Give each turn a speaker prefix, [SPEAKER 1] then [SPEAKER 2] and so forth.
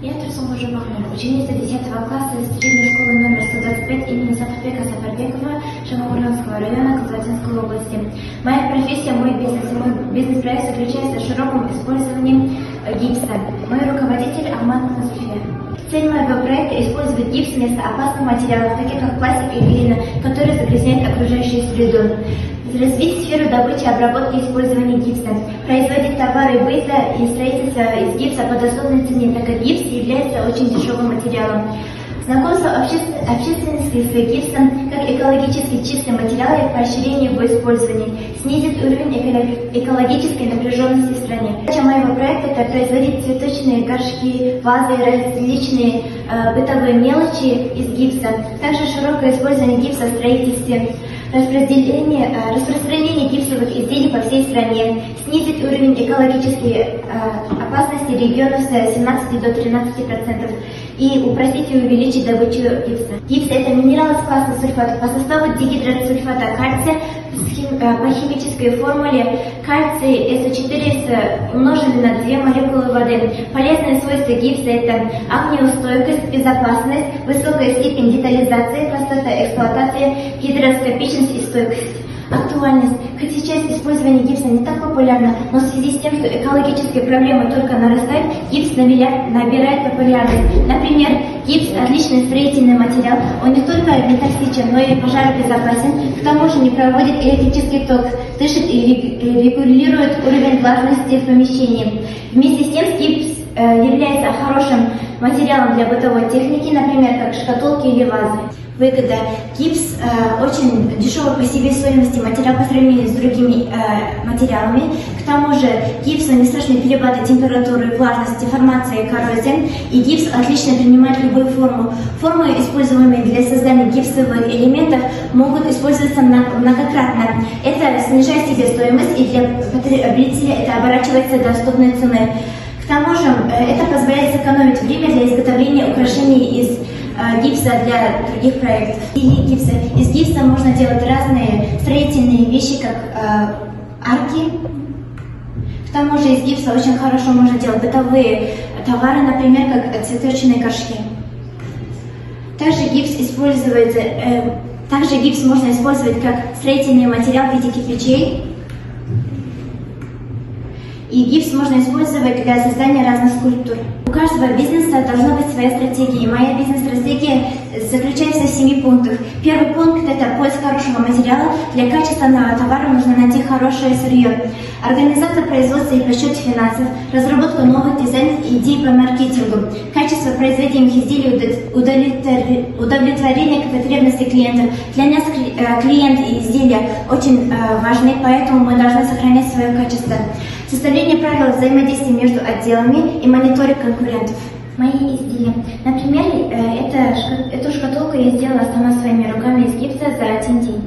[SPEAKER 1] Я Турсун Махмуд, ученица 10 класса средней школы номер 125 имени Сапарбека Сапарбекова Шамахурганского района Кызылординской области. Моя профессия, мой бизнес и мой бизнес-проект заключается в широком использовании гипса. Мой руководитель Аман Назуфия. Цель моего проекта – использовать гипс вместо опасных материалов, таких как пластик и глина, которые загрязняют окружающую среду. Развить сферу добычи, обработки и использования гипса. Производить товары быта и строительства из гипса по доступной цене, так как гипс является очень дешевым материалом. Знакомство общественности с гипсом как экологически чистый материал и поощрение его использования снизит уровень экологической напряженности в стране. Задача моего проекта – это производить цветочные горшки, вазы, различные бытовые мелочи из гипса. Также широкое использование гипса в строительстве. Распространение гипсовых изделий по всей стране, снизит уровень экологической опасности регионов с 17 до 13% и упростить и увеличить добычу гипса. Гипс – это минерал из класса сульфата. По составу дигидросульфата кальция по химической формуле кальций СО4 умножили на 2 молекулы воды. Полезные свойства гипса – это огнеустойкость, безопасность, высокая степень детализации, простота эксплуатации, гидроскопичность и стойкость. Актуальность. Хоть сейчас использование гипса не так популярно, но в связи с тем, что экологические проблемы только нарастают, гипс набирает популярность. Например, гипс – отличный строительный материал, он не только не токсичен, но и пожаробезопасен, к тому же не проводит электрический ток, дышит и регулирует уровень влажности в помещении. Вместе с тем, гипс является хорошим материалом для бытовой техники, например, как шкатулки или вазы. Выгода. Гипс очень дешевый по себестоимости материал по сравнению с другими материалами. К тому же гипсу не страшны перепады температуры, влажности, деформация и коррозия. И гипс отлично принимает любую форму. Формы, используемые для создания гипсовых элементов, могут использоваться многократно. Это снижает себестоимость, и для потребителя это оборачивается доступной ценой. К тому же это позволяет сэкономить время для изготовления украшений из гипса для других проектов. Из гипса можно делать разные строительные вещи, как арки. К тому же из гипса очень хорошо можно делать бытовые товары, например, как цветочные горшки. Также гипс можно использовать как строительный материал в виде кирпичей. И гипс можно использовать для создания разных скульптур. У каждого бизнеса должна быть своя стратегия. Моя бизнес-стратегия заключается в 7 пунктах. Первый пункт – это поиск хорошего материала. Для качественного товара нужно найти хорошее сырье. Организация производства и подсчет финансов. Разработка новых дизайнов и идей по маркетингу. Качество производимых изделий, удовлетворение потребностей клиентов. Для нас клиент и изделия очень важны, поэтому мы должны сохранять свое качество. Составление правил взаимодействия между отделами и мониторинг конкурентов. Мои изделия. Например, эту шкатулку я сделала сама своими руками из гипса за 1 день.